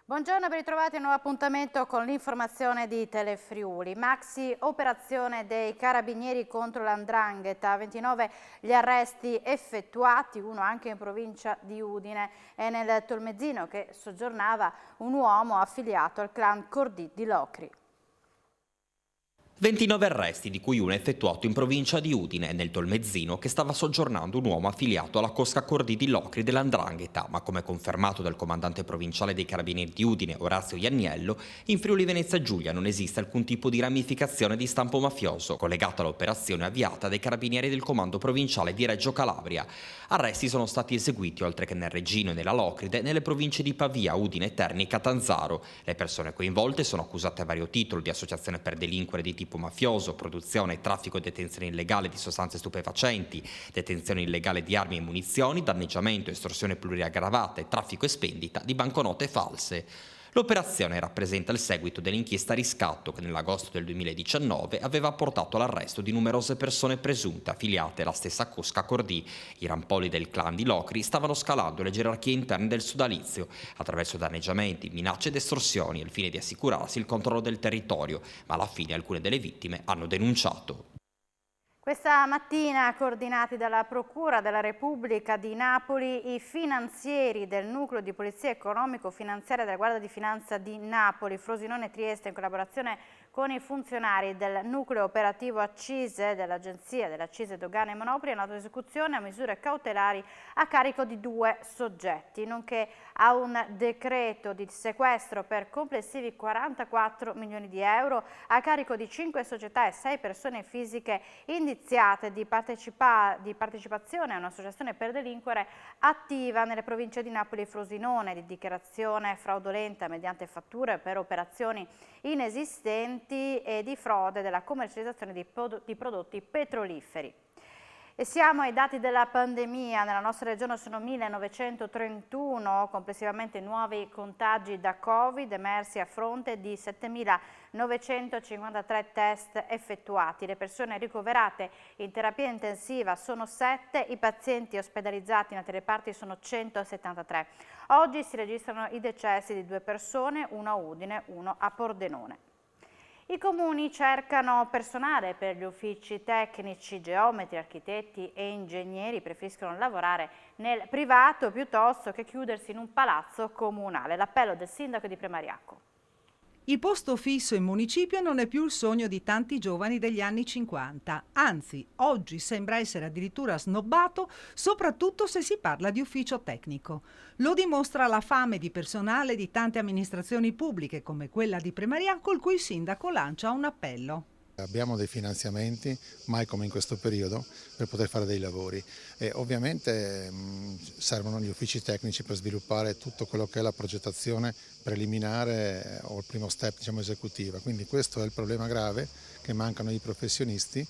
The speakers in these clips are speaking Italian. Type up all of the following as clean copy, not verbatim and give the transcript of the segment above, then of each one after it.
Buongiorno, ben ritrovati a un nuovo appuntamento con l'informazione di Telefriuli. Maxi operazione dei carabinieri contro l''ndrangheta, 29 gli arresti effettuati, uno anche in provincia di Udine e nel Tolmezzino che soggiornava un uomo affiliato al clan Cordì di Locri. 29 arresti, di cui uno effettuato in provincia di Udine, nel Tolmezzino, che stava soggiornando un uomo affiliato alla cosca Cordì di Locri dell''ndrangheta, ma come confermato dal comandante provinciale dei Carabinieri di Udine, Orazio Ianniello, in Friuli Venezia Giulia non esiste alcun tipo di ramificazione di stampo mafioso, collegato all'operazione avviata dai Carabinieri del Comando Provinciale di Reggio Calabria. Arresti sono stati eseguiti, oltre che nel Reggino e nella Locride, nelle province di Pavia, Udine, Terni e Catanzaro. Le persone coinvolte sono accusate a vario titolo di associazione per delinquere di tipo mafioso, produzione, traffico e detenzione illegale di sostanze stupefacenti, detenzione illegale di armi e munizioni, danneggiamento, estorsione pluriaggravata e traffico e spendita di banconote false. L'operazione rappresenta il seguito dell'inchiesta Riscatto che nell'agosto del 2019 aveva portato all'arresto di numerose persone presunte affiliate alla stessa cosca Cordì. I rampolli del clan di Locri stavano scalando le gerarchie interne del sodalizio attraverso danneggiamenti, minacce ed estorsioni al fine di assicurarsi il controllo del territorio, ma alla fine alcune delle vittime hanno denunciato. Questa mattina, coordinati dalla Procura della Repubblica di Napoli, i finanzieri del Nucleo di Polizia Economico-Finanziaria della Guardia di Finanza di Napoli, Frosinone e Trieste, in collaborazione con i funzionari del Nucleo Operativo Accise dell'Agenzia delle Accise, Dogane e Monopoli, hanno dato esecuzione a misure cautelari a carico di 2 soggetti, nonché a un decreto di sequestro per complessivi 44 milioni di euro a carico di 5 società e 6 persone fisiche indiziate di partecipazione a un'associazione per delinquere attiva nelle province di Napoli e Frosinone, di dichiarazione fraudolenta mediante fatture per operazioni inesistenti e di frode della commercializzazione di prodotti petroliferi. E siamo ai dati della pandemia. Nella nostra regione sono 1931 complessivamente nuovi contagi da Covid emersi a fronte di 7.953 test effettuati. Le persone ricoverate in terapia intensiva sono 7, i pazienti ospedalizzati in altre reparti sono 173. Oggi si registrano i decessi di 2 persone, uno a Udine, uno a Pordenone. I comuni cercano personale per gli uffici tecnici, geometri, architetti e ingegneri preferiscono lavorare nel privato piuttosto che chiudersi in un palazzo comunale. L'appello del sindaco di Premariacco. Il posto fisso in municipio non è più il sogno di tanti giovani degli anni 50, anzi oggi sembra essere addirittura snobbato, soprattutto se si parla di ufficio tecnico. Lo dimostra la fame di personale di tante amministrazioni pubbliche come quella di Premariacco, il cui sindaco lancia un appello. Abbiamo dei finanziamenti, mai come in questo periodo, per poter fare dei lavori e ovviamente servono gli uffici tecnici per sviluppare tutto quello che è la progettazione preliminare o il primo step, diciamo, esecutiva. Quindi questo è il problema grave, che mancano i professionisti.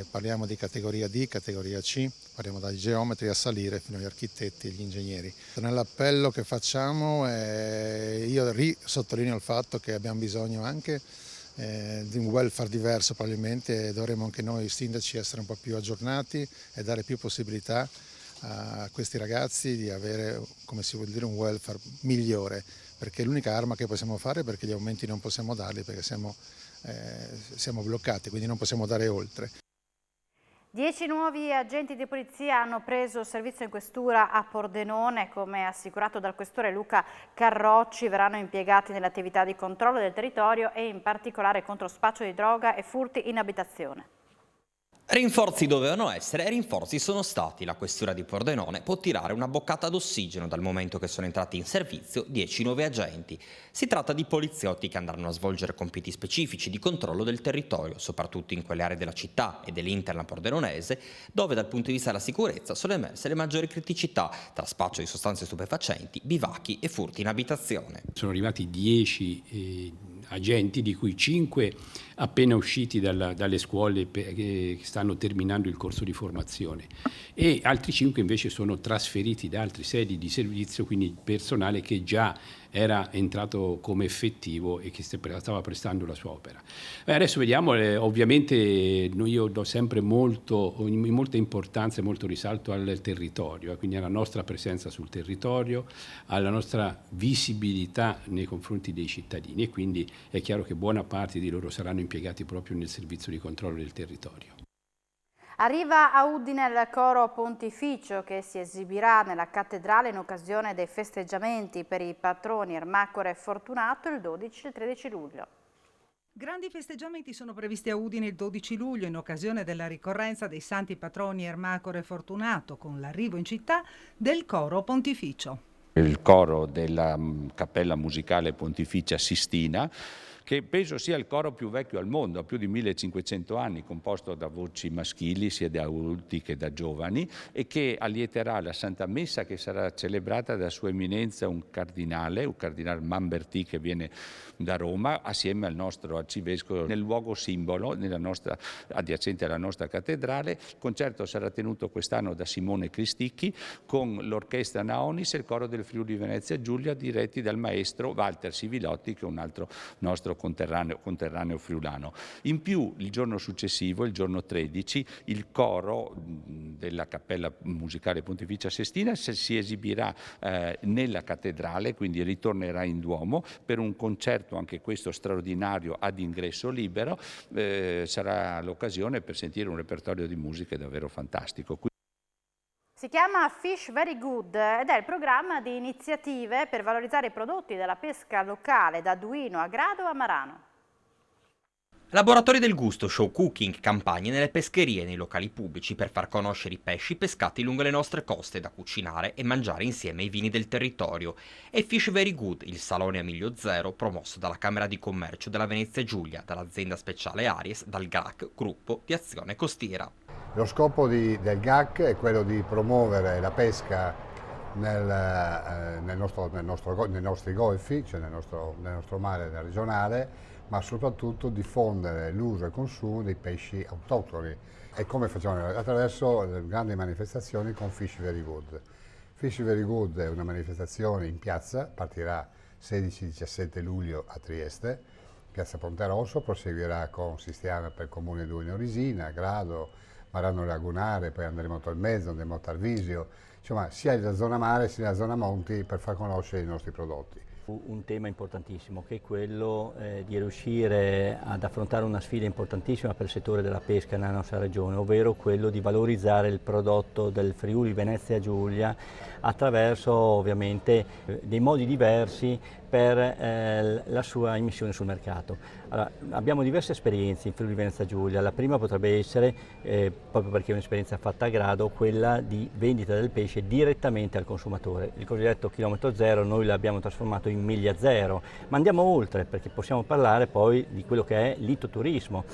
Parliamo di categoria D, categoria C, parliamo dai geometri a salire fino agli architetti e agli ingegneri. Nell'appello che facciamo io sottolineo il fatto che abbiamo bisogno anche di un welfare diverso, probabilmente dovremo anche noi sindaci essere un po' più aggiornati e dare più possibilità a questi ragazzi di avere, come si vuol dire, un welfare migliore, perché è l'unica arma che possiamo fare, perché gli aumenti non possiamo darli perché siamo bloccati, quindi non possiamo dare oltre. 10 nuovi agenti di polizia hanno preso servizio in questura a Pordenone. Come assicurato dal questore Luca Carrocci, verranno impiegati nelle attività di controllo del territorio e in particolare contro spaccio di droga e furti in abitazione. Rinforzi dovevano essere e rinforzi sono stati. La questura di Pordenone può tirare una boccata d'ossigeno dal momento che sono entrati in servizio 10 nuovi agenti. Si tratta di poliziotti che andranno a svolgere compiti specifici di controllo del territorio, soprattutto in quelle aree della città e dell'interna pordenonese, dove dal punto di vista della sicurezza sono emerse le maggiori criticità tra spaccio di sostanze stupefacenti, bivacchi e furti in abitazione. Sono arrivati 10 agenti, di cui 5 appena usciti dalle scuole che stanno terminando il corso di formazione, e altri 5 invece sono trasferiti da altre sedi di servizio, quindi personale che già era entrato come effettivo e che stava prestando la sua opera. Adesso vediamo, ovviamente io do sempre molta importanza e molto risalto al territorio, quindi alla nostra presenza sul territorio, alla nostra visibilità nei confronti dei cittadini, e quindi è chiaro che buona parte di loro saranno impiegati proprio nel servizio di controllo del territorio. Arriva a Udine il coro pontificio che si esibirà nella cattedrale in occasione dei festeggiamenti per i patroni Ermacora e Fortunato il 12 e il 13 luglio. Grandi festeggiamenti sono previsti a Udine il 12 luglio in occasione della ricorrenza dei santi patroni Ermacora e Fortunato, con l'arrivo in città del coro pontificio. Il coro della Cappella Musicale Pontificia Sistina, che penso sia il coro più vecchio al mondo, ha più di 1500 anni, composto da voci maschili sia da adulti che da giovani, e che allieterà la Santa Messa che sarà celebrata da Sua Eminenza un cardinale Mamberti, che viene da Roma, assieme al nostro arcivescovo, nel luogo simbolo adiacente alla nostra cattedrale. Il concerto sarà tenuto quest'anno da Simone Cristicchi con l'orchestra Naonis e il coro del Friuli Venezia Giulia, diretti dal maestro Walter Sivilotti, che è un altro nostro conterraneo friulano. In più, il giorno successivo, il giorno 13, il coro della Cappella Musicale Pontificia Sistina si esibirà nella cattedrale, quindi ritornerà in Duomo per un concerto, anche questo straordinario, ad ingresso libero. Sarà l'occasione per sentire un repertorio di musiche davvero fantastico. Si chiama Fish Very Good ed è il programma di iniziative per valorizzare i prodotti della pesca locale da Duino a Grado a Marano. Laboratori del gusto, show cooking, campagne nelle pescherie e nei locali pubblici per far conoscere i pesci pescati lungo le nostre coste da cucinare e mangiare insieme ai vini del territorio. E Fish Very Good, il salone a miglio zero promosso dalla Camera di Commercio della Venezia Giulia, dall'azienda speciale Aries, dal GRAC, gruppo di azione costiera. Lo scopo del GAC è quello di promuovere la pesca nei nostri golfi, cioè nel nostro mare regionale, ma soprattutto diffondere l'uso e il consumo dei pesci autoctoni. E come facciamo? Attraverso grandi manifestazioni con Fish Very Good. Fish Very Good è una manifestazione in piazza, partirà 16-17 luglio a Trieste, piazza Ponte Rosso, proseguirà con Sistiana per il comune di Duino Risina, Grado, Marano Lagunare, poi andremo a Tolmezzo, andremo a Tarvisio, insomma sia la zona mare sia la zona monti, per far conoscere i nostri prodotti. Un tema importantissimo che è quello di riuscire ad affrontare una sfida importantissima per il settore della pesca nella nostra regione, ovvero quello di valorizzare il prodotto del Friuli Venezia Giulia attraverso ovviamente dei modi diversi per la sua immissione sul mercato. Allora, abbiamo diverse esperienze in Friuli Venezia Giulia, la prima potrebbe essere, proprio perché è un'esperienza fatta a Grado, quella di vendita del pesce direttamente al consumatore. Il cosiddetto chilometro zero noi l'abbiamo trasformato in miglia zero, ma andiamo oltre perché possiamo parlare poi di quello che è l'itoturismo.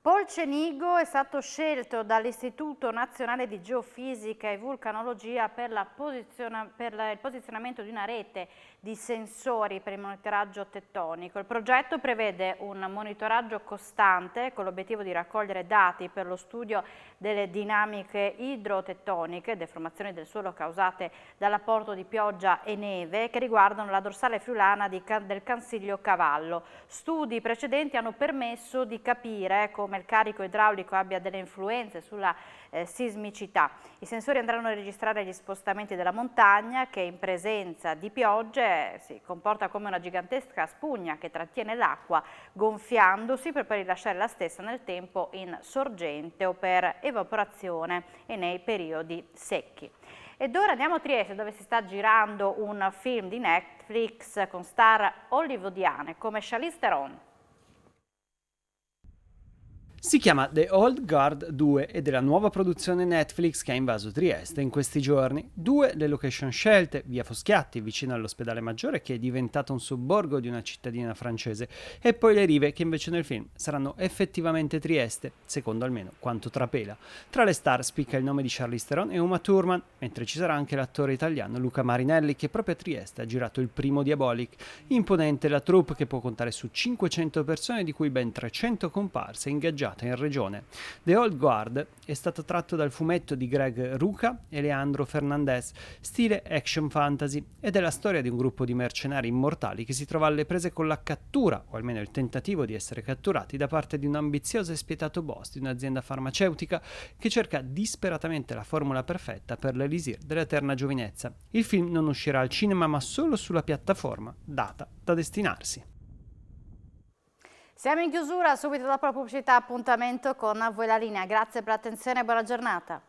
Polcenigo è stato scelto dall'Istituto Nazionale di Geofisica e Vulcanologia per il posizionamento di una rete di sensori per il monitoraggio tettonico. Il progetto prevede un monitoraggio costante con l'obiettivo di raccogliere dati per lo studio delle dinamiche idrotettoniche, deformazioni del suolo causate dall'apporto di pioggia e neve che riguardano la dorsale friulana del Cansiglio Cavallo. Studi precedenti hanno permesso di capire come il carico idraulico abbia delle influenze sulla sismicità. I sensori andranno a registrare gli spostamenti della montagna che in presenza di piogge si comporta come una gigantesca spugna che trattiene l'acqua gonfiandosi per poi rilasciare la stessa nel tempo in sorgente o per evaporazione e nei periodi secchi. Ed ora andiamo a Trieste dove si sta girando un film di Netflix con star hollywoodiane come Charlize Theron. Si chiama The Old Guard 2 ed è la nuova produzione Netflix che ha invaso Trieste in questi giorni. 2 le location scelte: via Foschiatti, vicino all'ospedale Maggiore, che è diventato un sobborgo di una cittadina francese, e poi le rive, che invece nel film saranno effettivamente Trieste, secondo almeno quanto trapela. Tra le star spicca il nome di Charlize Theron e Uma Thurman, mentre ci sarà anche l'attore italiano Luca Marinelli, che proprio a Trieste ha girato il primo Diabolic. Imponente la troupe, che può contare su 500 persone, di cui ben 300 comparse ingaggiate in regione. The Old Guard è stato tratto dal fumetto di Greg Rucka e Leandro Fernandez, stile action fantasy, ed è la storia di un gruppo di mercenari immortali che si trova alle prese con la cattura, o almeno il tentativo di essere catturati, da parte di un ambizioso e spietato boss di un'azienda farmaceutica che cerca disperatamente la formula perfetta per l'elisir dell'eterna giovinezza. Il film non uscirà al cinema, ma solo sulla piattaforma data da destinarsi. Siamo in chiusura, subito dopo la pubblicità appuntamento con A Voi la Linea. Grazie per l'attenzione e buona giornata.